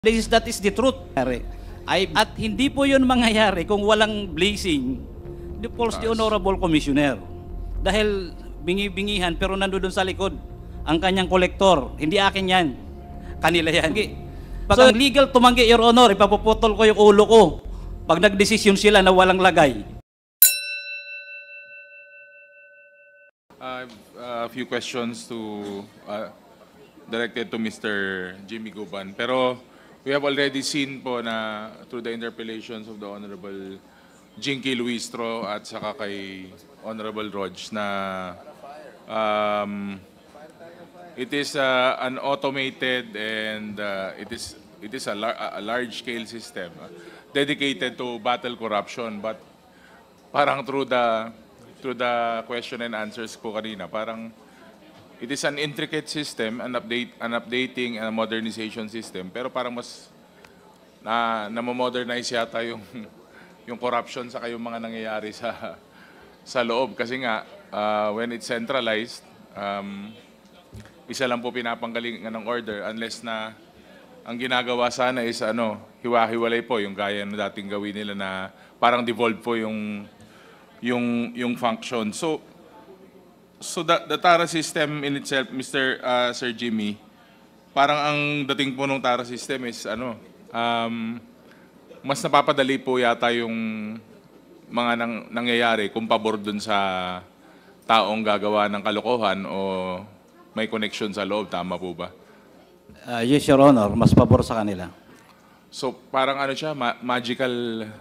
That is the truth. At hindi po yun mangyayari kung walang blazing the false the Honorable Commissioner. Dahil bingi-bingihan pero nandoon sa likod ang kanyang kolektor. Hindi akin yan. Kanila yan. Pag ang legal tumanggi, Your Honor, ipapuputol ko yung ulo ko pag nagdesisyon sila na walang lagay. I have a few questions directed to Mr. Jimmy Guban. Pero we have already seen po na through the interpellations of the Honorable Jinky Luistro at saka kay Honorable Rog na it is an automated and it is a large-scale system dedicated to battle corruption. But parang through the question and answers po kanina, parang it is an intricate system, an updating and a modernization system. Pero parang mas na-modernize yata yung corruption sa yung mga nangyayari sa loob. Kasi nga, when it's centralized, isa lang po pinapanggalingan ng order unless na ang ginagawa sana is hiwa-hiwalay po yung gaya na dating gawin nila na parang devolve po yung function. So the TARA system in itself, Sir Jimmy, parang ang dating po ng TARA system is mas napapadali po yata yung mga nangyayari kung pabor dun sa taong gagawa ng kalokohan o may connection sa loob. Tama po ba? Yes, Your Honor. Mas pabor sa kanila. So parang siya,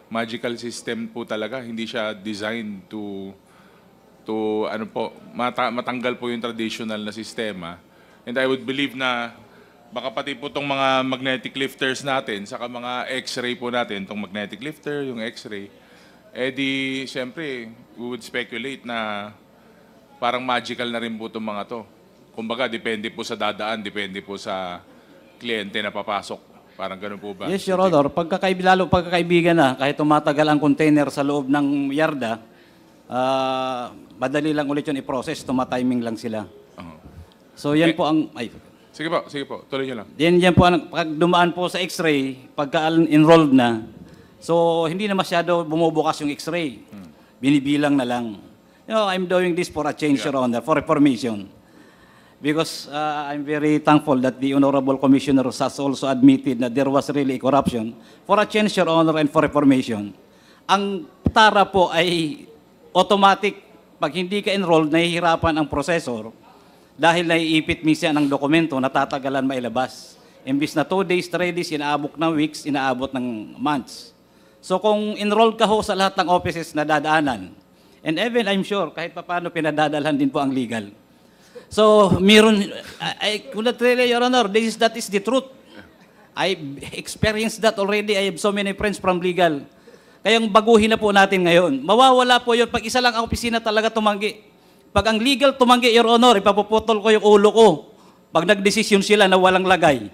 magical system po talaga. Hindi siya designed to matanggal po yung traditional na sistema. And I would believe na baka pati po itong mga magnetic lifters natin, saka mga x-ray po natin, itong magnetic lifter, yung x-ray, siyempre, we would speculate na parang magical na rin po itong mga to. Kumbaga, depende po sa dadaan, depende po sa kliyente na papasok. Parang ganun po ba? Yes, Your Honor. Lalo pagkakaibigan na, kahit tumatagal ang container sa loob ng yarda, madali lang ulit yun i-process, tumatiming lang sila. So yan po ang... Sige po. Tuloy niyo lang. Yan po, pag dumaan po sa x-ray, pagka-enrolled na, so hindi na masyado bumubukas yung x-ray. Binibilang na lang. I'm doing this for a change, Your Honor, for reformation. Because I'm very thankful that the Honorable Commissioner has also admitted that there was really corruption. For a change, Your Honor, and for reformation. Ang TARA po ay automatic. Pag hindi ka enrolled, nahihirapan ang processor dahil naiipit minsan ang dokumento, natatagalan mailabas. Imbis na 2 days, 3 days, inaabot ng weeks, inaabot ng months. So kung enrolled ka ho sa lahat ng offices na dadaanan, and even I'm sure, kahit paano pinadadalhan din po ang legal. So, Your Honor, that is the truth. I experienced that already. I have so many friends from legal. Kayang baguhin na po natin ngayon. Mawawala po yun pag isa lang ang opisina talaga tumanggi. Pag ang legal tumanggi, Your Honor, ipapuputol ko yung ulo ko pag nagdesisyon sila na walang lagay.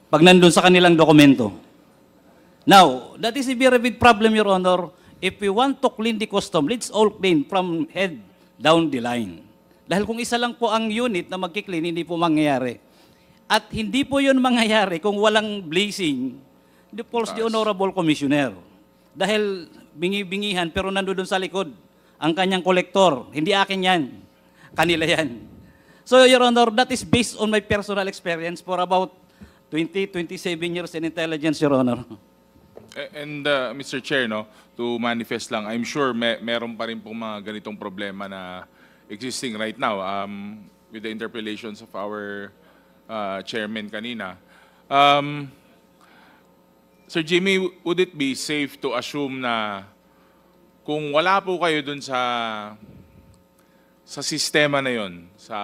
Pag nandun sa kanilang dokumento. Now, that is a very big problem, Your Honor. If we want to clean the custom, let's all clean from head down the line. Dahil kung isa lang po ang unit na magkiklean, hindi po mangyayari. At hindi po yun mangyayari kung walang blazing the false the Honorable Commissioner. Dahil bingi-bingihan pero nandoon sa likod ang kanyang kolektor. Hindi akin yan. Kanila yan. So, Your Honor, that is based on my personal experience for about 27 years in intelligence, Your Honor. And Mr. Chair, to manifest lang, I'm sure meron pa rin pong mga ganitong problema na existing right now with the interpellations of our chairman kanina. Sir Jimmy, would it be safe to assume na kung wala po kayo dun sa sistema na yon, sa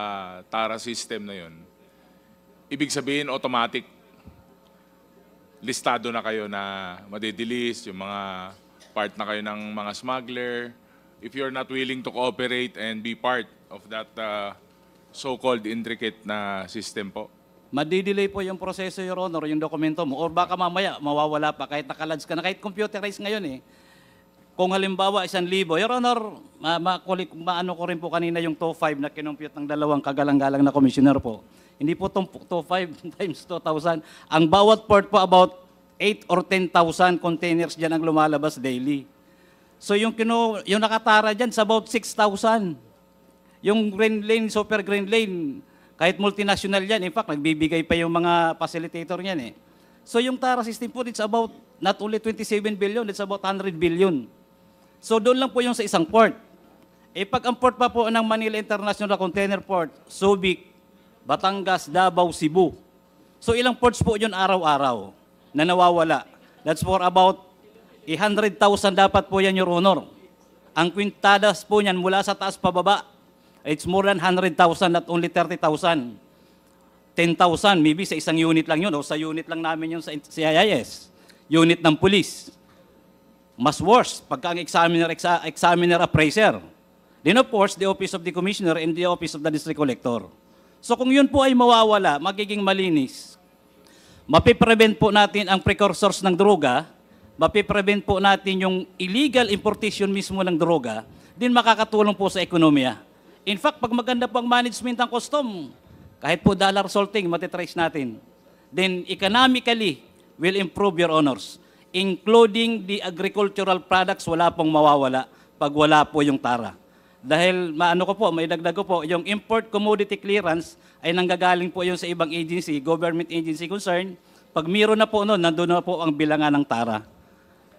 TARA system na yon, ibig sabihin automatic listado na kayo na madidelis, yung mga part na kayo ng mga smuggler, if you're not willing to cooperate and be part of that so-called intricate na system po? Madidelay po yung proseso, Your Honor, yung dokumento mo. Or baka mamaya, mawawala pa kahit nakalads ka na, kahit computerized ngayon Kung halimbawa 1,000, Your Honor, maano ko rin po kanina yung 2.5 na kinumpute ng dalawang kagalang-galang na commissioner po. Hindi po itong 2.5 times 2,000. Ang bawat port po about 8 or 10,000 containers dyan ang lumalabas daily. So yung nakatara dyan sa about 6,000. Yung Green Lane, Super Green Lane, kahit multinational yan, in fact, nagbibigay pa yung mga facilitator niyan eh. So yung TARA system po, it's about not only 27 billion, it's about 100 billion. So doon lang po yung sa isang port. Eh pag ang port pa po ng Manila International Container Port, Subic, Batangas, Davao, Cebu. So ilang ports po yun araw-araw na nawawala. That's for about 100,000 dapat po yan, Your Honor. Ang kwintadas po niyan mula sa taas pababa, it's more than 100,000, not only 30,000. 10,000, maybe sa isang unit lang yun, o sa unit lang namin yun sa CIS. Unit ng police. Mas worse, pagka ang examiner appraiser. Then of course, the office of the commissioner and the office of the district collector. So kung yun po ay mawawala, magiging malinis, mapiprevent po natin ang precursors ng droga, mapiprevent po natin yung illegal importation mismo ng droga, din makakatulong po sa ekonomiya. In fact, pag maganda po ang management ng custom, kahit po dollar salting, matitrace natin, then economically will improve, Your Honors. Including the agricultural products, wala pong mawawala pag wala po yung TARA. Dahil may dagdag ko po, yung import commodity clearance ay nanggagaling po yung sa ibang agency, government agency concern. Pag mayroon na po noon, nandun na po ang bilangan ng TARA.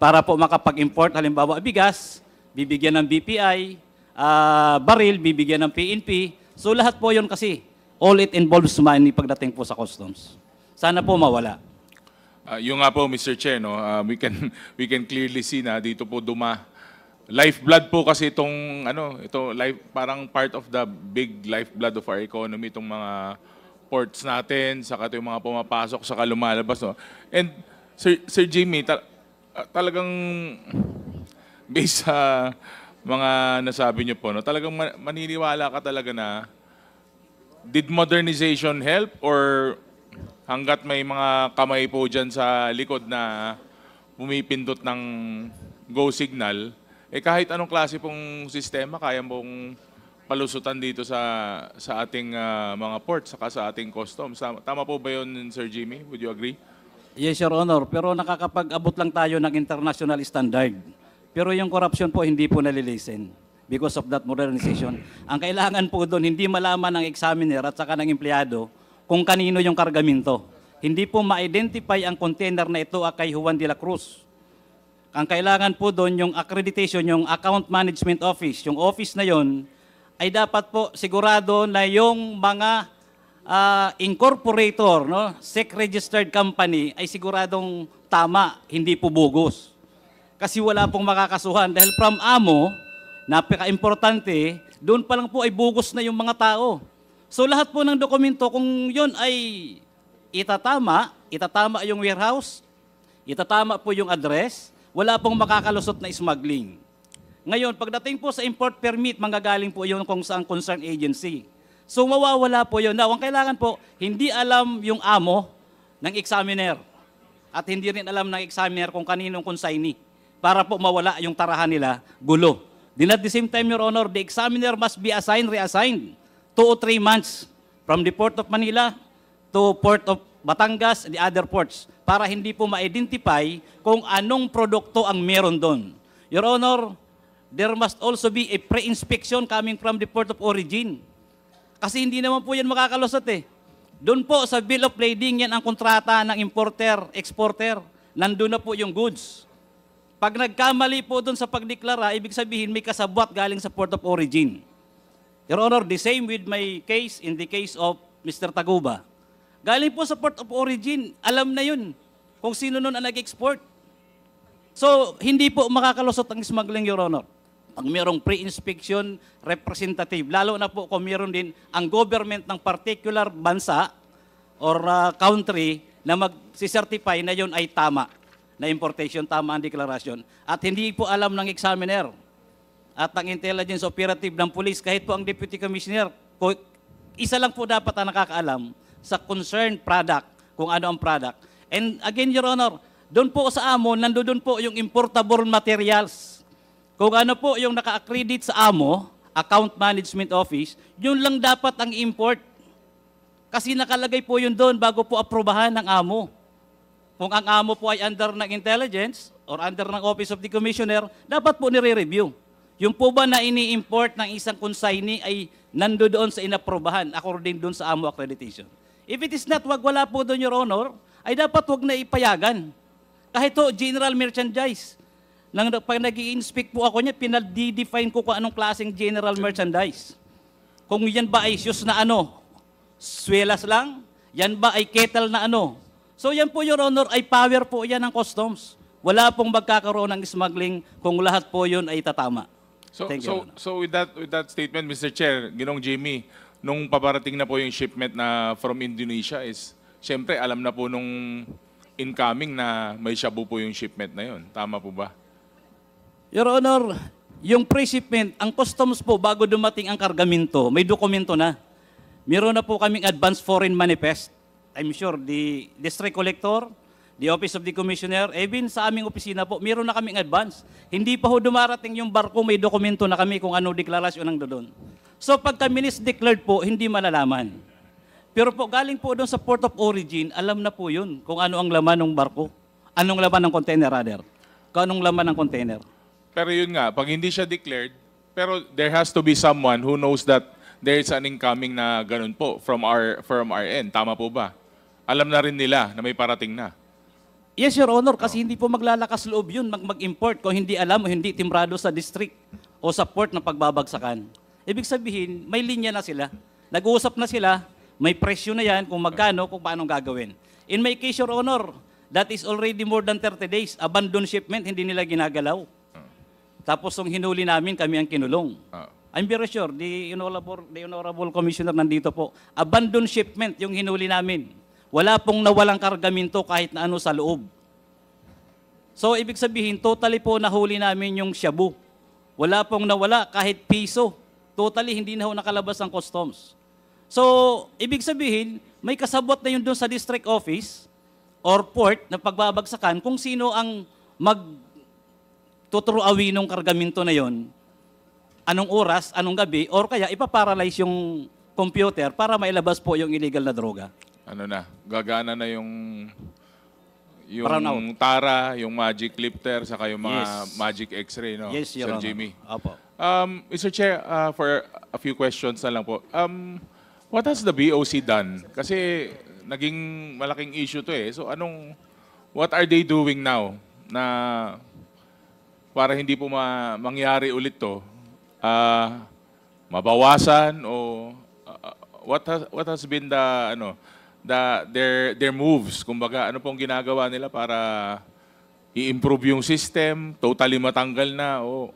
Para po makapag-import, halimbawa bigas, bibigyan ng BPI, baril, bibigyan ng PNP. So lahat po yun kasi, all it involves money pagdating po sa customs. Sana po mawala. Yung nga po, Mr. Che, no, we can clearly see na dito po lifeblood po kasi parang part of the big lifeblood of our economy, itong mga ports natin, saka yung mga pumapasok, saka lumalabas. No? And Sir Jimmy, talagang based sa mga nasabi niyo po, no, talagang maniniwala ka talaga na did modernization help or hanggat may mga kamay po dyan sa likod na pumipindot ng go signal, kahit anong klase pong sistema, kaya mong palusutan dito sa ating mga ports, saka sa ating customs. Tama po ba yun, Sir Jimmy? Would you agree? Yes, Your Honor. Pero nakakapag-abot lang tayo ng international standard. Pero yung corruption po, hindi po nalilisen because of that modernization. Ang kailangan po doon, hindi malaman ng examiner at saka ng empleyado kung kanino yung kargamento. Hindi po ma-identify ang container na ito kay Juan de la Cruz. Ang kailangan po doon yung accreditation, yung account management office. Yung office na yon ay dapat po sigurado na yung mga incorporator, no, SEC-registered company ay siguradong tama, hindi po bogus. Kasi wala pong makakasuhan dahil from amo, napaka-importante, doon pa lang po ay bogus na yung mga tao. So lahat po ng dokumento, kung yun ay itatama yung warehouse, itatama po yung address, wala pong makakalusot na smuggling. Ngayon, pagdating po sa import permit, manggagaling po yun kung saan concerned agency. So mawawala po yun. Now, ang kailangan po, hindi alam yung amo ng examiner at hindi rin alam ng examiner kung kaninong consignee para po mawala yung tarahan nila, gulo. Then at the same time, Your Honor, the examiner must be reassigned 2 or 3 months from the Port of Manila to Port of Batangas and the other ports para hindi po ma-identify kung anong produkto ang meron doon. Your Honor, there must also be a pre-inspection coming from the port of origin. Kasi hindi naman po yan makakalusot eh. Doon po sa bill of lading, yan ang kontrata ng importer, exporter. Nandun na po yung goods. Pag nagkamali po doon sa pagdeklara, ibig sabihin may kasabwat galing sa port of origin. Your Honor, the same with my case in the case of Mr. Taguba. Galing po sa port of origin, alam na yun kung sino nun ang nag-export. So, hindi po makakalusot ang smuggling, Your Honor. Pag mayroong pre-inspection representative, lalo na po kung mayroon din ang government ng particular bansa or country na mag-certify na yun ay tama, na importation, tama ang deklarasyon. At hindi po alam ng examiner at ang intelligence operative ng police, kahit po ang deputy commissioner, isa lang po dapat ang nakakaalam sa concerned product, kung ano ang product. And again, Your Honor, doon po sa amo, nandoon po yung importable materials. Kung ano po yung naka-accredit sa AMO, Account Management Office, yun lang dapat ang import. Kasi nakalagay po yun doon bago po aprobahan ng AMO. Kung ang AMO po ay under ng intelligence or under ng Office of the Commissioner, dapat po nire-review. Yung po ba na ini-import ng isang consignee ay nandoon sa inaprobahan according doon sa AMO accreditation. If it is not, wala po doon, Your Honor, ay dapat wag na ipayagan. Kahit to general merchandise. Pag nag-i-inspect po ako niya, pinag-define ko kung anong klaseng general merchandise. Kung yan ba ay shoes na swelas lang, yan ba ay kettle na So yan po, Your Honor, ay power po yan ng customs. Wala pong magkakaroon ng smuggling kung lahat po yun ay tatama. Thank you, Your Honor. So with that statement, Mr. Chair, Ginong Jimmy, nung paparating na po yung shipment na from Indonesia is, siyempre alam na po nung incoming na may shabu po yung shipment na yun. Tama po ba? Your Honor, yung pre-shipment, ang customs po bago dumating ang kargamento, may dokumento na. Meron na po kaming advance foreign manifest. I'm sure the district collector, the Office of the Commissioner, even sa aming opisina po, meron na kaming advance. Hindi pa ho dumarating yung barko, may dokumento na kami kung ano deklarasyon ng doon. So pagka minis-declared po, hindi malalaman. Pero po galing po doon sa port of origin, alam na po yun kung ano ang laman ng barko. Anong laman ng container rather. Kung anong laman ng container. Pero yun nga, pag hindi siya declared, pero there has to be someone who knows that there is an incoming na ganun po from our end. Tama po ba? Alam na rin nila na may parating na. Yes, Your Honor, kasi hindi po maglalakas loob yun mag-import kung hindi alam o hindi timbrado sa district o sa port na pagbabagsakan. Ibig sabihin, may linya na sila. Nag-uusap na sila, may presyo na yan kung magkano, kung paano gagawin. In my case, Your Honor, that is already more than 30 days. Abandon shipment, hindi nila ginagalaw. Tapos nung hinuli namin, kami ang kinulong. I'm very sure, the Honorable Commissioner nandito po. Abandon shipment yung hinuli namin. Wala pong nawalang kargamento kahit na ano sa loob. So, ibig sabihin, totally po nahuli namin yung shabu. Wala pong nawala kahit piso. Totally, hindi na ho nakalabas ang customs. So, ibig sabihin, may kasabot na yun doon sa district office or port na pagbabagsakan kung sino ang magtuturuawi ng kargamento na yon, anong oras, anong gabi, or kaya ipaparalyze yung computer para mailabas po yung illegal na droga. Gagana na yung Brownout. Tara, yung Magic Lifter, saka yung mga Yes. Magic X-ray, no? Yes, Your Sir Honor. Jimmy. Opo. Mr. Chair, for a few questions na lang po. What has the BOC done? Kasi naging malaking issue to eh. So what are they doing now na para hindi po mangyari ulit to? Mabawasan o what has been their moves, kumbaga ano pong ginagawa nila para i-improve yung system, totally matanggal na o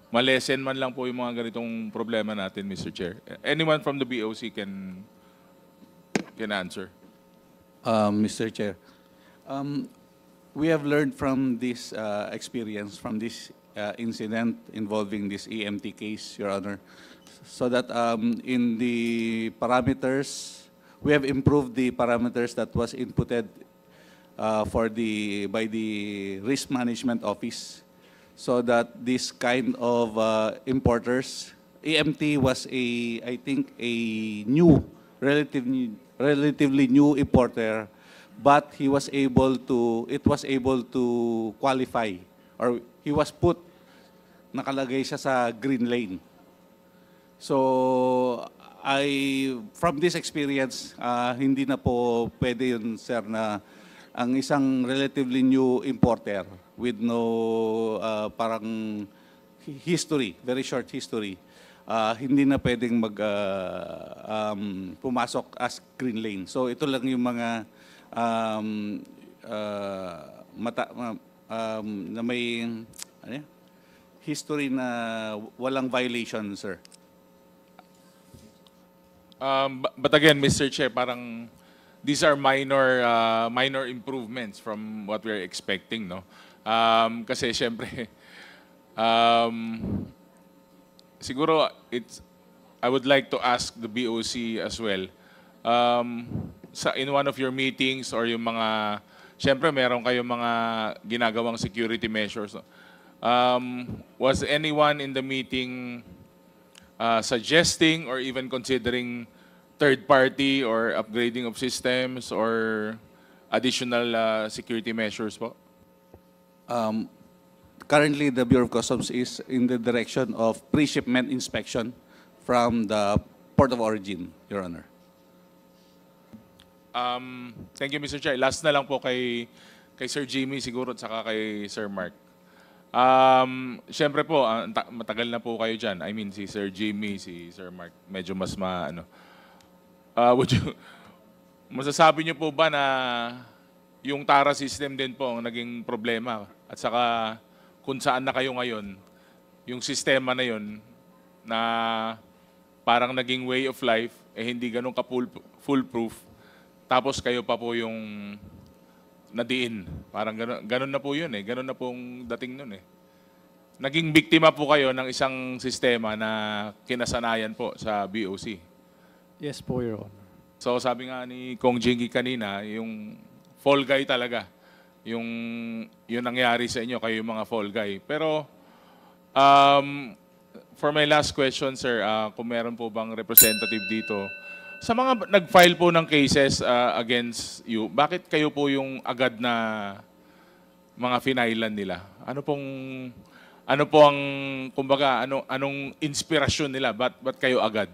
malesen man lang po yung mga ganitong problema natin, Mr. Chair. Anyone from the BOC can answer. Mr. Chair, we have learned from this experience, from this incident involving this EMT case, Your Honor, so that in the parameters, we have improved the parameters that was inputted by the Risk Management Office, so that this kind of importers, EMT was I think a new, relatively new importer, but it was able to qualify, or he was nakalagay siya sa green lane. So, from this experience, hindi na po pwede yun, sir, na ang isang relatively new importer with no parang history, very short history, hindi na pwedeng pumasok as green lane. So ito lang yung mga na may history na walang violation, sir. But again, Mr. Chair, parang these are minor improvements from what we're expecting, no? Kasi syempre, siguro I would like to ask the BOC as well. In one of your meetings or yung mga, syempre meron kayong mga ginagawang security measures. No? Was anyone in the meeting suggesting or even considering third party or upgrading of systems or additional security measures po? Currently, the Bureau of Customs is in the direction of pre-shipment inspection from the port of origin, Your Honor. Thank you, Mr. Chair. Last na lang po kay Sir Jimmy siguro at saka kay Sir Mark. Siyempre po, matagal na po kayo dyan. I mean, si Sir Jimmy, si Sir Mark, medyo mas masasabi niyo po ba na yung TARA system din po ang naging problema? At saka kung saan na kayo ngayon, yung sistema na yun na parang naging way of life, hindi ganun ka-foolproof. Tapos kayo pa po yung nadiin. Parang ganun na po yun eh. Ganun na pong dating nun eh. Naging biktima po kayo ng isang sistema na kinasanayan po sa BOC. Yes po, Your Honor. So sabi nga ni Kong Jingy kanina, yung fall guy talaga. Yung nangyari sa inyo, kayo yung mga fall guy. Pero for my last question, sir, kung meron po bang representative dito, sa mga nag-file po ng cases against you, bakit kayo po yung agad na mga finailan nila? Ano po ang kumbaga anong inspirasyon nila? Ba't kayo agad?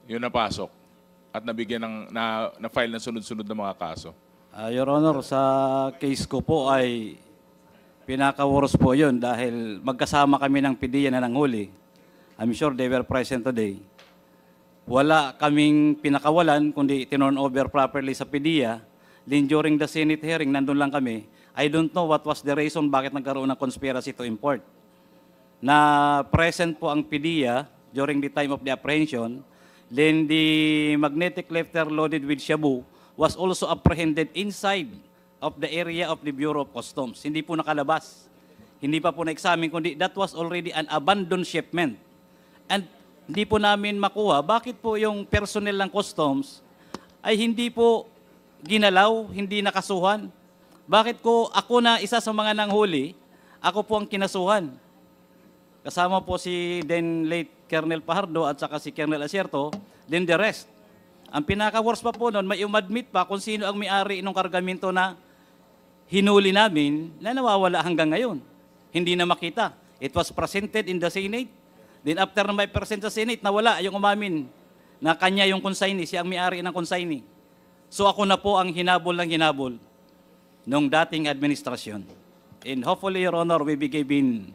Yun napasok at nabigyan na file ng sunod-sunod na mga kaso. Your Honor, sa case ko po ay pinaka-worst po yun dahil magkasama kami ng PDEA na nanghuli. I'm sure they were present today. Wala kaming pinakawalan kundi tinorn over properly sa PDEA. Then during the Senate hearing, nandun lang kami. I don't know what was the reason bakit nagkaroon ng conspiracy to import. Na present po ang PDEA during the time of the apprehension. Then the magnetic lifter loaded with shabu was also apprehended inside of the area of the Bureau of Customs. Hindi po nakalabas. Hindi pa po na-examine, kundi that was already an abandoned shipment. And hindi po namin makuha, bakit po yung personnel ng Customs ay hindi po ginalaw, hindi nakasuhan? Bakit ko, ako na isa sa mga nanghuli, ako po ang kinasuhan? Kasama po si then late Colonel Pajardo at saka si Colonel Asierto, then the rest. Ang pinaka-worst pa po noon, may umadmit pa kung sino ang may-ari ng kargamento na hinuli namin na nawawala hanggang ngayon. Hindi na makita. It was presented in the Senate. Then after na may present sa Senate, nawala yung umamin na kanya yung consignee, siya ang may-ari ng consignee. So ako na po ang hinabol ng hinabol nung dating administrasyon. And hopefully, Your Honor, we be given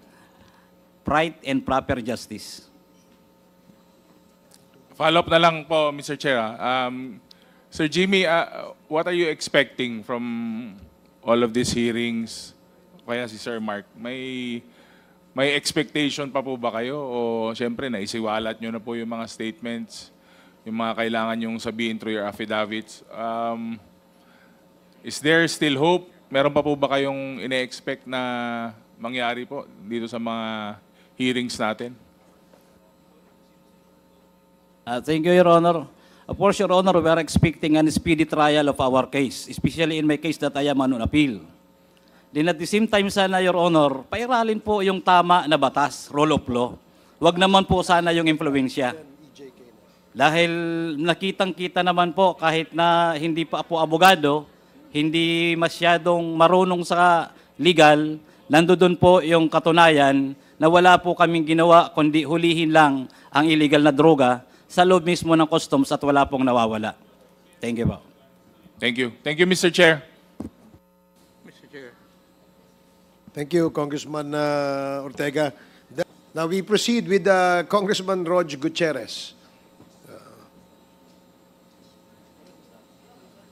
right and proper justice. Follow-up na lang po, Mr. Chair. Sir Jimmy, what are you expecting from all of these hearings? Kaya si Sir Mark, may expectation pa po ba kayo? O siyempre, naisiwalat nyo na po yung mga statements, yung mga kailangan yung sabihin through your affidavits. Is there still hope? Meron pa po ba kayong ine-expect na mangyari po dito sa mga hearings natin? Thank you, Your Honor. Of course, Your Honor, we are expecting a speedy trial of our case, especially in my case that I am on appeal. Then at the same time sana, Your Honor, pairalin po yung tama na batas, rule of law. Huwag naman po sana yung impluensya. Dahil nakitang-kita naman po kahit na hindi pa po abogado, hindi masyadong marunong sa legal, nandoon po yung katunayan na wala po kaming ginawa kundi hulihin lang ang illegal na droga sa loob mismo ng customs at wala pong nawawala. Thank you po. Thank you. Thank you, Mr. Chair. Mr. Chair. Thank you, Congressman Ortega. Now we proceed with Congressman Rog Gutierrez.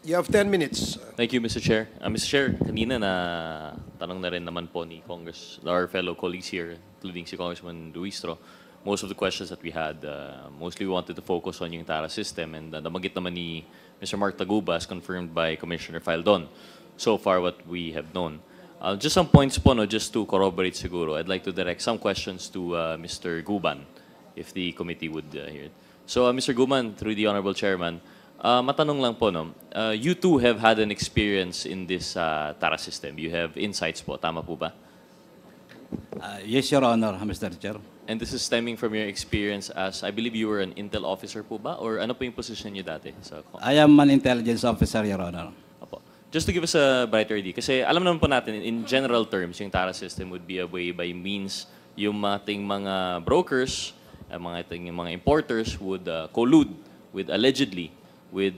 You have 10 minutes. Thank you, Mr. Chair. Mr. Chair, kanina na tanong na rin naman po ni our fellow colleagues here, including si Congressman Luistro, most of the questions that we had, mostly we wanted to focus on yung TARA system, and nabanggit naman ni Mr. Mark Taguba as confirmed by Commissioner Faldon. So far, what we have known. Just some points po, no, just to corroborate siguro, I'd like to direct some questions to Mr. Guban, if the committee would hear it. So, Mr. Guban, through the Honorable Chairman, matanong lang po, no, you too have had an experience in this TARA system. You have insights po, tama po ba? Yes, Your Honor, Mr. Chair. And this is stemming from your experience as, I believe you were an intel officer po ba? Or ano po yung position niyo dati sa I am an intelligence officer, Your Honor. Opo. Just to give us a brighter idea, kasi alam naman po natin, in general terms, yung TARA system would be a way by means yung ating mga brokers, mga ating mga importers would collude with, allegedly, with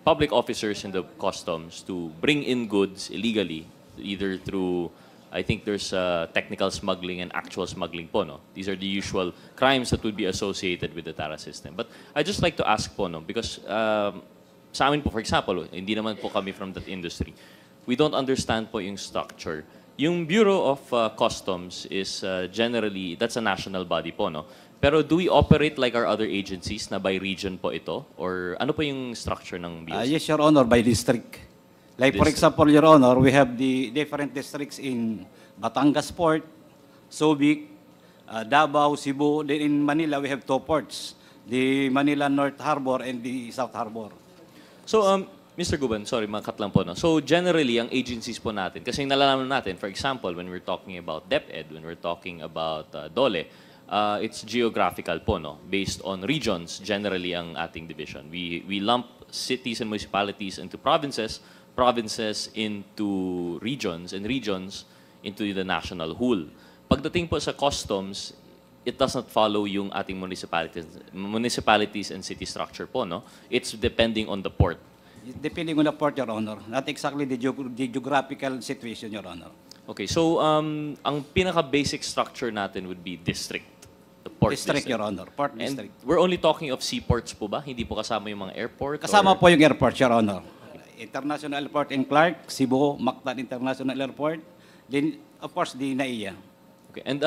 public officers in the customs to bring in goods illegally, either through, I think there's technical smuggling and actual smuggling po, no? These are the usual crimes that would be associated with the TARA system. But I'd just like to ask po, no? Because sa amin po, for example, hindi naman po kami from that industry. We don't understand po yung structure. Yung Bureau of Customs is generally, that's a national body po, no? Pero do we operate like our other agencies na by region po ito? Or ano po yung structure ng BOC? Yes, Your Honor, by district. Like for District. example, Your Honor, we have the different districts in Batangas Port, Subic, Davao, Cebu. Then in Manila, we have 2 ports, the Manila North Harbor and the South Harbor. So, Mr. Guban, sorry, makat lang po. No? So, generally, ang agencies po natin, kasi nalalaman natin, for example, when we're talking about DepEd, when we're talking about DOLE, it's geographical po, no? Based on regions, generally, ang ating division. We lump cities and municipalities into provinces, provinces into regions, and regions into the national whole. Pagdating po sa customs, it does not follow yung ating municipalities and city structure po, no? It's depending on the port. Depending on the port, Your Honor. Not exactly the geographical situation, Your Honor. Okay, so ang pinaka-basic structure natin would be district. The port District, Your Honor. Port And district. we're only talking of seaports po ba? Hindi po kasama yung mga airport? Kasama or- po yung airport, Your Honor. International Airport in Clark, Cebu, Mactan International Airport. Then, of course, the NAIA. Okay, and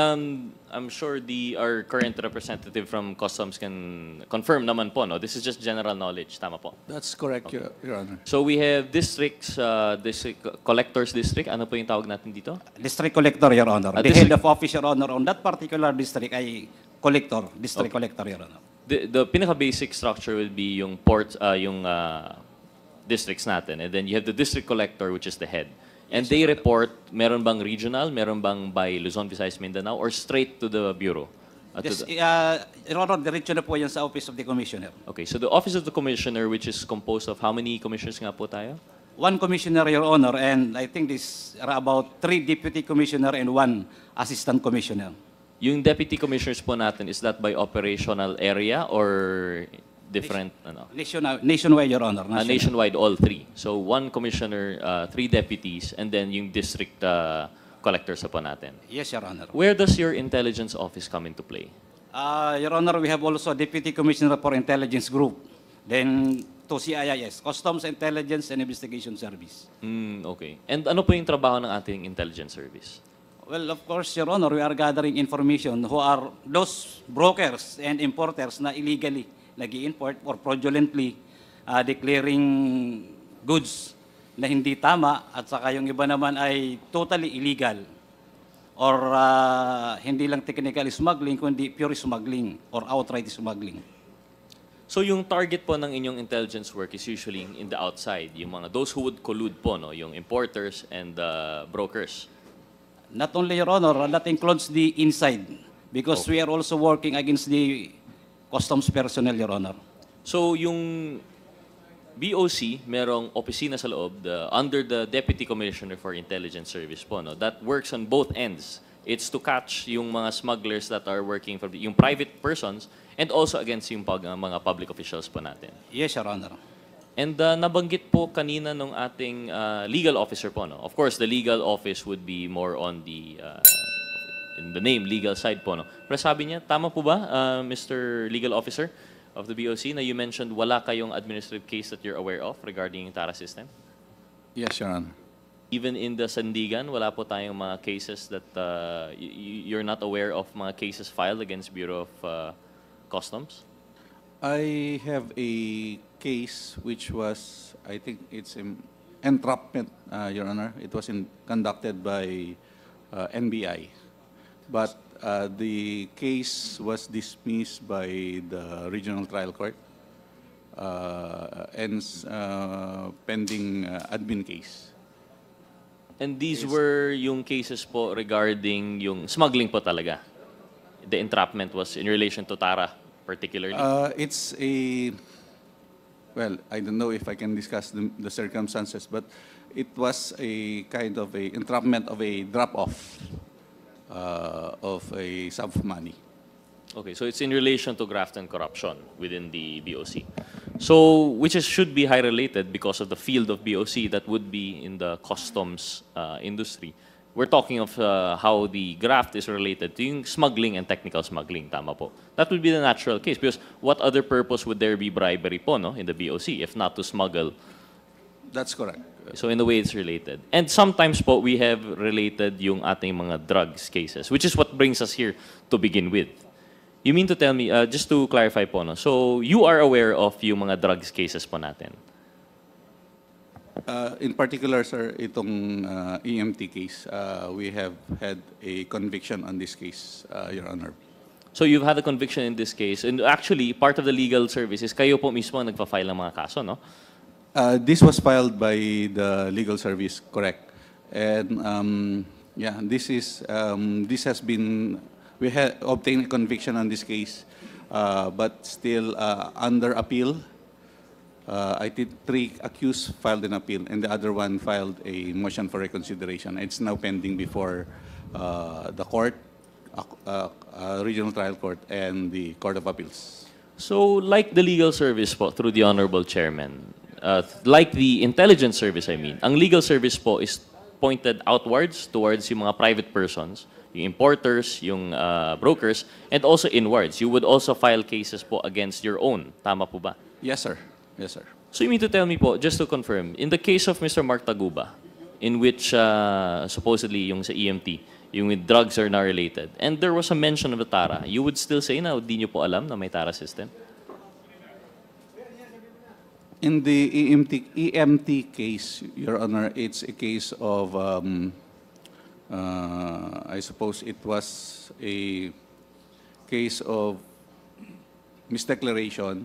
I'm sure our current representative from Customs can confirm naman po, no? This is just general knowledge, tama po? That's correct, Your Honor. So we have districts, district collectors district. Ano po yung tawag natin dito? District Collector, Your Honor. The District- head of office, Your Honor, on that particular district ay collector, District Collector, Your Honor. The pinaka-basic structure will be yung port, yung districts natin. And then you have the district collector, which is the head. And they report, meron bang regional, meron bang by Luzon, Visayas, Mindanao, or straight to the Bureau? To Yes, the- Your Honor, diretso na po yan sa Office of the Commissioner. Okay, so the Office of the Commissioner, which is composed of how many commissioners nga po tayo? 1 commissioner, Your Honor, and I think this are about 3 deputy commissioner and 1 assistant commissioner. Yung deputy commissioners po natin, is that by operational area or different, ano? Nationwide, Your Honor. Nationwide, all 3. So 1 commissioner, 3 deputies, and then yung district collectors po natin. Yes, Your Honor. Where does your intelligence office come into play? Your Honor, we have also Deputy Commissioner for Intelligence Group. Then, to CIIS, Customs Intelligence and Investigation Service. Okay. And ano po yung trabaho ng ating intelligence service? Well, of course, Your Honor, we are gathering information who are those brokers and importers na illegally nag-i-import or fraudulently declaring goods na hindi tama at saka yung iba naman ay totally illegal or hindi lang technical smuggling kundi pure smuggling or outright smuggling. So yung target po ng inyong intelligence work is usually in the outside, yung mga those who would collude po, no, yung importers and brokers. Not only, Your Honor, that includes the inside because we are also working against the customs personnel, Your Honor. So yung BOC, merong opisina sa loob under the Deputy Commissioner for Intelligence Service po, no, that works on both ends. It's to catch yung mga smugglers that are working for yung private persons and also against yung mga public officials po natin. Yes, Your Honor. And nabanggit po kanina nung ating legal officer po, no? Of course, the legal office would be more on the in the name legal side po, no? Pero sabi niya, tama po ba, Mr. Legal Officer of the BOC, na you mentioned wala kayong administrative case that you're aware of regarding yung TARA system? Yes, Your Honor. Even in the Sandigan, wala po tayong mga cases that you're not aware of, mga cases filed against Bureau of Customs? I have a case which was, I think it's entrapment, Your Honor. It was conducted by NBI. But the case was dismissed by the Regional Trial Court and pending admin case. And these were yung cases po regarding yung smuggling po talaga. The entrapment was in relation to Tara particularly. It's a, well, I don't know if I can discuss the circumstances, but it was a kind of a entrapment of a drop-off of a sum of money. Okay, so it's in relation to graft and corruption within the BOC. So, which should be high related because of the field of BOC that would be in the customs industry. We're talking of how the graft is related to yung smuggling and technical smuggling, tama po. That would be the natural case because what other purpose would there be bribery po, no, in the BOC if not to smuggle? That's correct. So in a way, it's related. And sometimes po, we have related yung ating mga drugs cases, which is what brings us here to begin with. You mean to tell me, just to clarify po, no? So you are aware of yung mga drugs cases po natin? In particular, sir, itong EMT case, we have had a conviction on this case, Your Honor. So you've had a conviction in this case. And actually, part of the legal service is kayo po mismo ang nagpa-file ng mga kaso, no? This was filed by the legal service, correct? And yeah, this has been, we had obtained a conviction on this case, but still under appeal. I think 3 accused filed an appeal, and the other one filed a motion for reconsideration. It's now pending before the court, regional trial court, and the Court of Appeals. So like the legal service po, through the Honorable Chairman, like the intelligence service, I mean, ang legal service po is pointed outwards towards yung mga private persons, yung importers, yung brokers, and also inwards. You would also file cases po against your own. Tama po ba? Yes, sir. Yes, sir. So you mean to tell me po, just to confirm, in the case of Mr. Mark Taguba, in which supposedly yung sa EMT, yung with drugs are now related, and there was a mention of the TARA, you would still say na di nyo po alam na may TARA system? In the EMT case, Your Honor, it's a case of, I suppose it was a case of misdeclaration,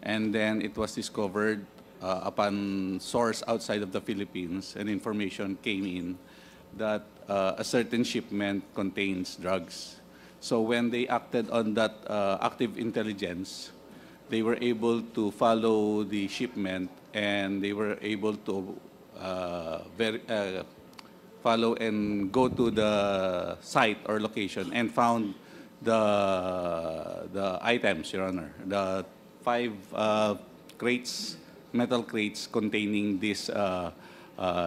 and then it was discovered upon source outside of the Philippines, and information came in that a certain shipment contains drugs. So when they acted on that active intelligence, they were able to follow the shipment, and they were able to follow and go to the site or location and found the items, Your Honor, the 5 crates, metal crates containing this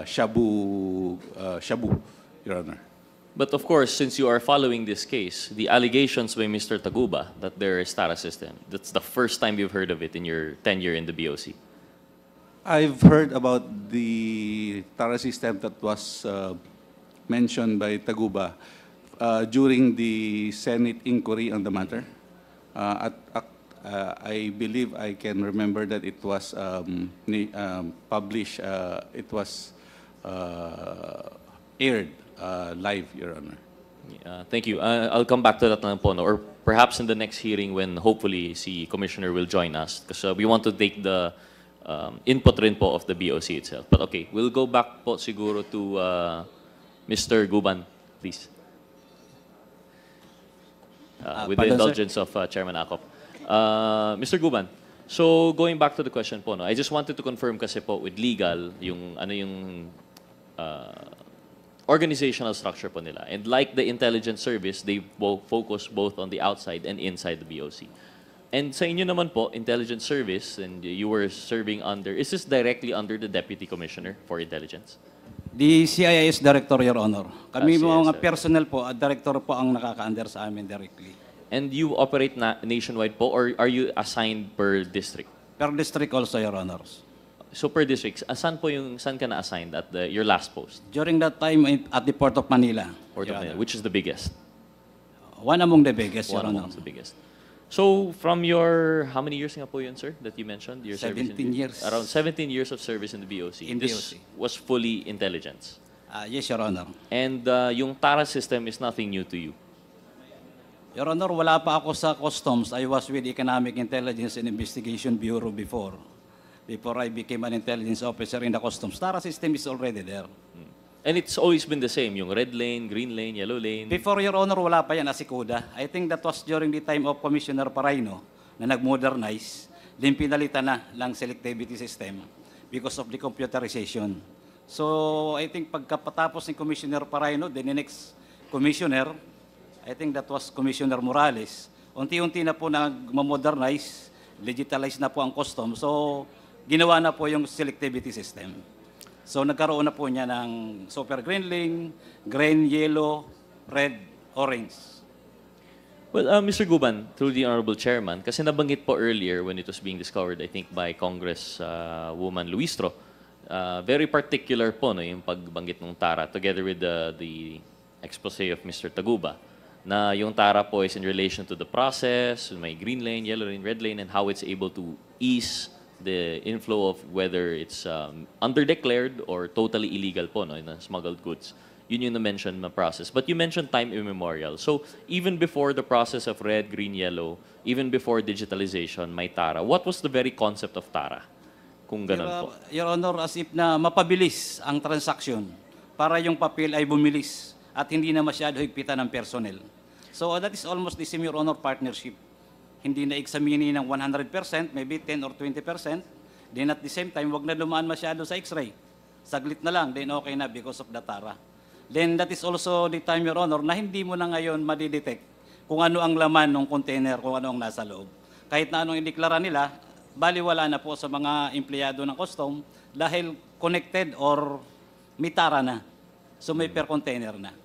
shabu, Your Honor. But of course, since you are following this case, the allegations by Mr. Taguba that there is TARA system, that's the first time you've heard of it in your tenure in the BOC. I've heard about the TARA system that was mentioned by Taguba during the Senate inquiry on the matter. I believe I can remember that it was published, it was aired live, Your Honor. Thank you. I'll come back to that na po, no? Or perhaps in the next hearing when hopefully si Commissioner will join us because we want to take the input rin po of the BOC itself. But okay, we'll go back po siguro to Mr. Guban, please. With the Pardon, sir? indulgence of Chairman Acop. Mr. Guban, so going back to the question po, no, I just wanted to confirm kasi po with legal, yung ano yung organizational structure po nila. And like the intelligence service, they focus both on the outside and inside the BOC. And sa inyo naman po, intelligence service, and you were serving under, is this directly under the Deputy Commissioner for Intelligence? The CIS Director, Your Honor. Kami CIS, mga personnel po, Director po ang nakaka-under sa amin directly. And you operate nationwide po, or are you assigned per district? Per district also, Your Honors. So per district, saan ka na-assigned at your last post? During that time at the Port of Manila. Port of Your Manila, Honor. which is the biggest? One among the biggest, Your One Honor. amongst the biggest. So from your, how many years nga po yun, sir, that you mentioned? Your service 17 years. Around 17 years of service in the BOC. In This BOC. was fully intelligence. Yes, Your Honor. And yung TARA system is nothing new to you. Your Honor, wala pa ako sa Customs. I was with Economic Intelligence and Investigation Bureau before I became an intelligence officer in the Customs. TARA system is already there. And it's always been the same, yung red lane, green lane, yellow lane. Before, Your Honor, wala pa yan, asikuda. I think that was during the time of Commissioner Paraino na nag-modernize, din pinalitan na lang selectivity system because of the computerization. So, I think pagkapatapos ni Commissioner Paraino, then the next commissioner, I think that was Commissioner Morales, unti-unti na po nag-modernize, digitalize na po ang custom. So, ginawa na po yung selectivity system. So, nagkaroon na po niya ng super green lane, green, yellow, red, orange. Well, Mr. Guban, through the Honorable Chairman, kasi nabanggit po earlier when it was being discovered, I think, by Congresswoman Luistro, very particular po no, yung pagbanggit ng TARA together with the expose of Mr. Taguba, na yung TARA po is in relation to the process, may green lane, yellow lane, red lane, and how it's able to ease the inflow of whether it's underdeclared or totally illegal po, no, na smuggled goods. Yun yung na-mention na process. But you mentioned time immemorial. So even before the process of red, green, yellow, even before digitalization, may TARA. What was the very concept of TARA? Kung ganun po. Your Honor, as if na mapabilis ang transaction para yung papel ay bumilis at hindi na masyado higpitan ng personnel. So that is almost the same, Your Honor, partnership. Hindi na examine ng 100%, maybe 10 or 20%. Then at the same time, wag na dumaan masyado sa x-ray. Saglit na lang, then okay na because of the TARA. Then that is also the time, Your Honor, na hindi mo na ngayon madidetect kung ano ang laman ng container, kung ano ang nasa loob. Kahit na anong indeklara nila, baliwala na po sa mga empleyado ng custom dahil connected or may TARA na. So may per container na.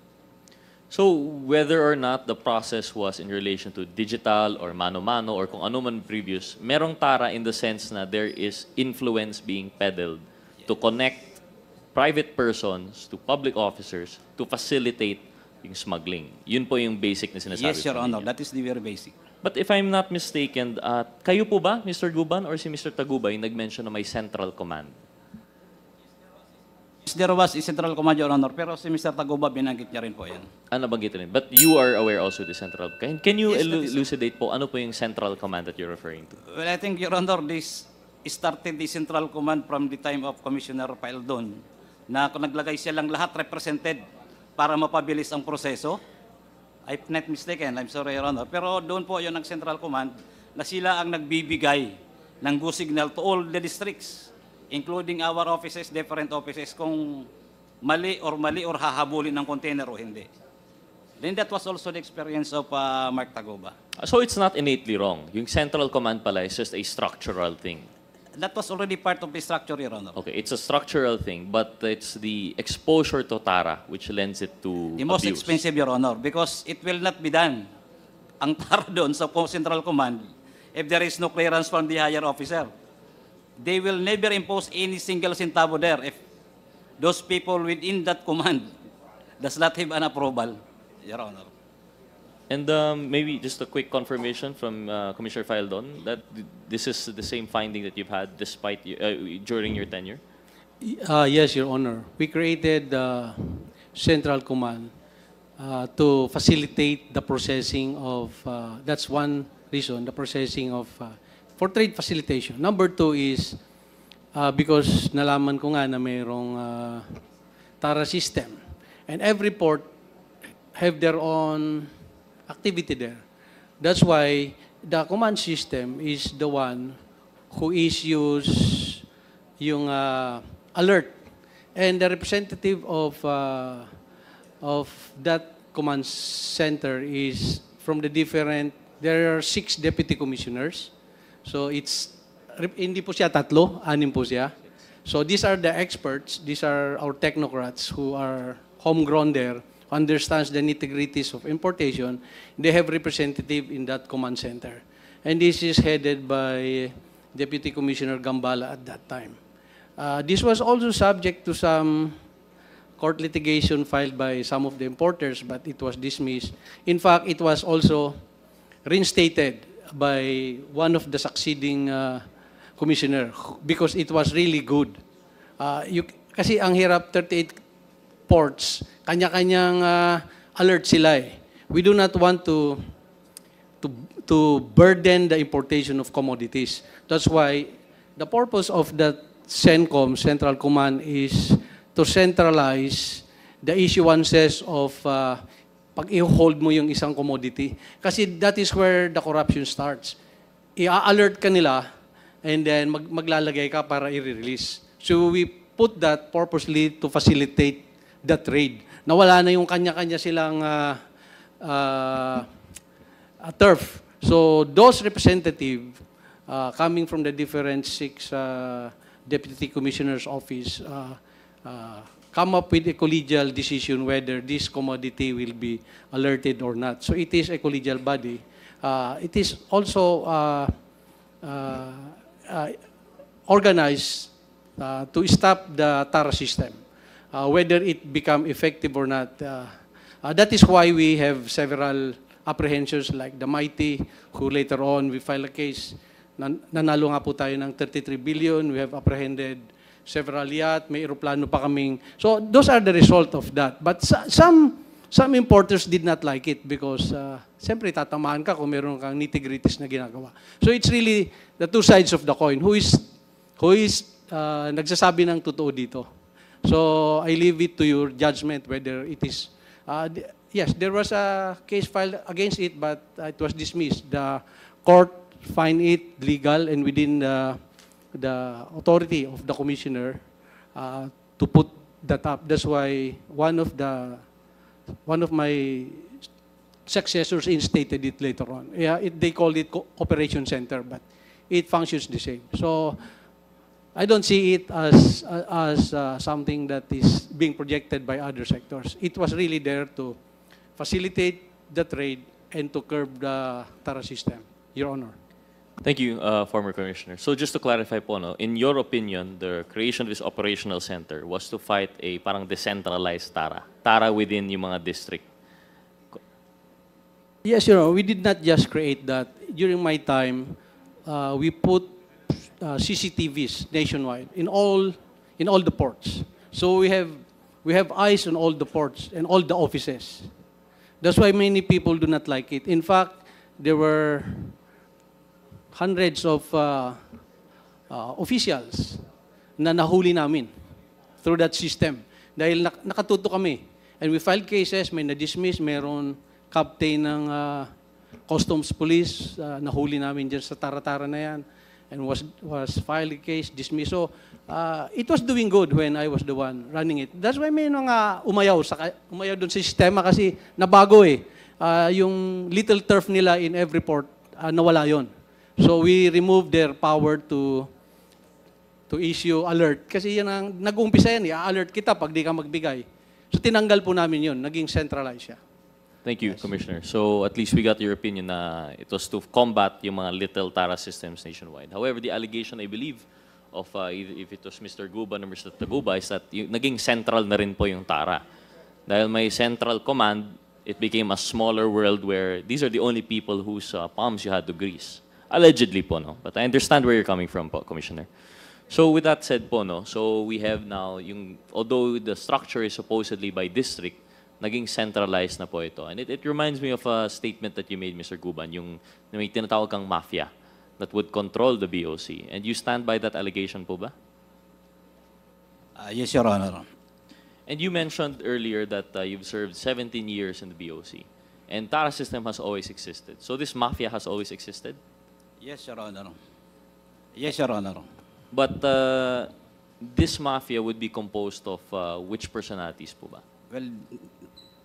So whether or not the process was in relation to digital or mano-mano or kung ano man previous, merong TARA in the sense na there is influence being peddled to connect private persons to public officers to facilitate yung smuggling. Yun po yung basic na sinasabi. Yes, Your po Honor, ninyo. that is the very basic. But if I'm not mistaken, kayo po ba, Mr. Guban, or si Mr. Taguba, yung nag-mention na may central command? There was a central command, Your Honor, pero si Mr. Taguba, binanggit niya rin po yan. Nabanggit rin. But you are aware also the central. Can you Yes, that is- elucidate po, ano po yung central command that you're referring to? Well, I think, Your Honor, this started the central command from the time of Commissioner Paildon na kung naglagay silang lahat represented para mapabilis ang proseso. I'm not mistaken, I'm sorry, Your Honor. Pero doon po yun ang central command na sila ang nagbibigay ng go signal to all the districts, including our offices, different offices, kung mali or hahabulin ng container o hindi. Then that was also the experience of Mark Taguba. So it's not innately wrong. Yung central command pala is just a structural thing. That was already part of the structure, Your Honor. Okay, it's a structural thing, but it's the exposure to TARA which lends it to The most abuse. expensive, Your Honor, because it will not be done. Ang TARA doon sa Central Command, if there is no clearance from the higher officer, they will never impose any single centavo there if those people within that command does not have an approval, Your Honor. And maybe just a quick confirmation from Commissioner Faildon that this is the same finding that you've had despite during your tenure? Yes, Your Honor. We created the Central Command to facilitate the processing of, that's one reason, the processing of, for trade facilitation. Number two is, because nalaman ko nga na mayroong TARA system. And every port have their own activity there. That's why the command system is the one who issues yung alert. And the representative of that command center is from the different, there are 6 deputy commissioners. So it's, hindi po siya 3, 6 po siya. So these are the experts, these are our technocrats who are homegrown there, understands the nitty-gritties of importation. They have representative in that command center. And this is headed by Deputy Commissioner Gambala at that time. This was also subject to some court litigation filed by some of the importers, but it was dismissed. In fact, it was also reinstated by one of the succeeding commissioner because it was really good. Kasi ang hirap, 38 ports, kanya-kanyang alert sila eh. We do not want to burden the importation of commodities. That's why the purpose of that CENCOM, Central Command, is to centralize the issuances of pag i-hold mo yung isang commodity. Kasi that is where the corruption starts. I-alert ka nila and then maglalagay ka para i-release. So we put that purposely to facilitate the trade. Nawala na yung kanya-kanya silang turf. So those representatives coming from the different 6 deputy commissioners' office come up with a collegial decision whether this commodity will be alerted or not. So it is a collegial body. It is also organized to stop the TARA system, whether it become effective or not. That is why we have several apprehensions like the Mighty, who later on we file a case. Nanalo nga po tayo ng 33 billion. We have apprehended several yacht, may aeroplano pa kaming. So those are the result of that. But some importers did not like it because siyempre tatamaan ka kung meron kang nitty-gritties na ginagawa. So it's really the two sides of the coin. Who is nagsasabi ng totoo dito? So I leave it to your judgment whether it is yes, there was a case filed against it, but it was dismissed. The court find it legal and within the authority of the commissioner to put that up. That's why one of my successors instated it later on. Yeah, they called it operation center, but it functions the same. So I don't see it as something that is being projected by other sectors. It was really there to facilitate the trade and to curb the TARA system, Your Honor. Thank you, former Commissioner. So just to clarify po, no, in your opinion, the creation of this operational center was to fight a parang decentralized TARA within yung mga district. Yes, Your Honor, we did not just create that. During my time, we put CCTVs nationwide in all the ports. So we have eyes on all the ports and all the offices. That's why many people do not like it. In fact, there were hundreds of officials na nahuli namin through that system. Dahil nakatuto kami. And we filed cases, may na-dismiss, meron captain ng Customs Police, nahuli namin dyan sa Tara-Tara na yan. And was filed a case, dismissed. So, it was doing good when I was the one running it. That's why may mga umayaw dun sa sistema kasi nabago eh. Yung little turf nila in every port, nawala yon. So we removed their power to issue alert. Kasi yan ang nag-uumpisa yan, i-alert kita pag di ka magbigay. So tinanggal po namin yun, naging centralized siya. Thank you, Commissioner. So at least we got your opinion na it was to combat yung mga little TARA systems nationwide. However, the allegation, I believe, of if it was Mr. Guban or Mr. Taguba is that naging central na rin po yung TARA. Dahil may central command, it became a smaller world where these are the only people whose palms you had to grease. Allegedly po, no? But I understand where you're coming from po, Commissioner. So with that said po, no? So we have now, although the structure is supposedly by district, naging centralized na po ito. And it reminds me of a statement that you made, Mr. Guban, yung may tinatawag kang mafia that would control the BOC. And you stand by that allegation po ba? Yes, Your Honor. And you mentioned earlier that you've served 17 years in the BOC. And TARA system has always existed. So this mafia has always existed? Yes, Your Honor. Yes, Your Honor. But this mafia would be composed of which personalities po ba? Well,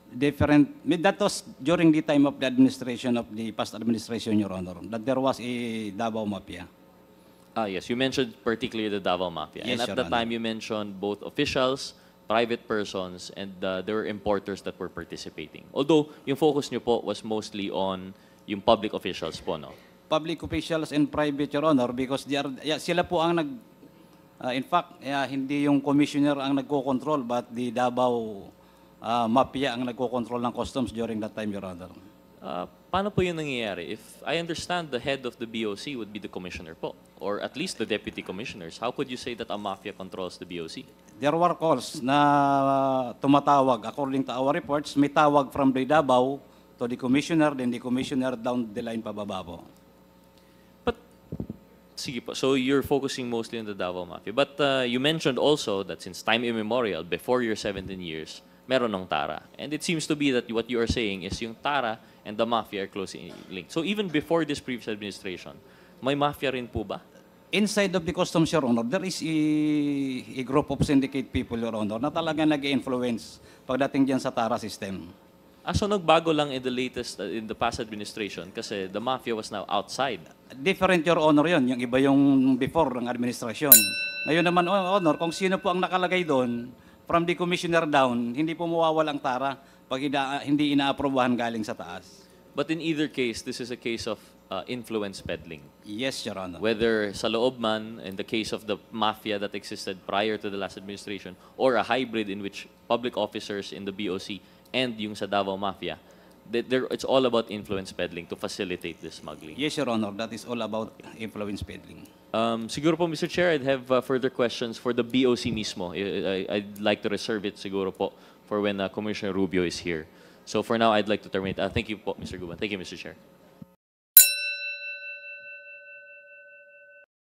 different. That was during the time of the administration of the past administration, Your Honor, that there was a Davao Mafia. Yes, you mentioned particularly the Davao Mafia. Yes, and at Your the Honor. time, you mentioned both officials, private persons, and there were importers that were participating. Although, yung focus nyo po was mostly on yung public officials po, no? Public officials and private, Your Honor, because they are, sila po ang in fact, hindi yung commissioner ang nagko-control, but the Davao Mafia ang nagko-control ng customs during that time, Your Honor. Paano po yun nangyayari? If I understand the head of the BOC would be the commissioner po, or at least the deputy commissioners, how could you say that a mafia controls the BOC? There were calls na tumatawag. According to our reports, may tawag from the Davao to the commissioner, then the commissioner down the line pababa po. But, sige po, so you're focusing mostly on the Davao Mafia. But you mentioned also that since time immemorial, before your 17 years, meron ng Tara. And it seems to be that what you are saying is yung Tara and the mafia are closely linked. So even before this previous administration, may mafia rin po ba? Inside of the customs, Your Honor, there is a group of syndicate people, Your Honor, na talaga nag-influence pagdating dyan sa TARA system. So nagbago lang in the latest, in the past administration kasi the mafia was now outside. Different, Your Honor, yun. Yung iba yung before ng administrasyon. Ngayon naman, Your Honor, kung sino po ang nakalagay doon, from the commissioner down, hindi po mawawala ang TARA pag hindi inaaprobahan galing sa taas. But in either case, this is a case of influence peddling. Yes, Your Honor. Whether sa loob man, in the case of the mafia that existed prior to the last administration, or a hybrid in which public officers in the BOC and yung sa Davao Mafia, it's all about influence peddling to facilitate this smuggling. Yes, Your Honor. That is all about influence peddling. Siguro po, Mr. Chair, I'd have further questions for the BOC mismo. I'd like to reserve it siguro po for when Commissioner Rubio is here. So for now, I'd like to terminate. Thank you po, Mr. Guban. Thank you, Mr. Chair.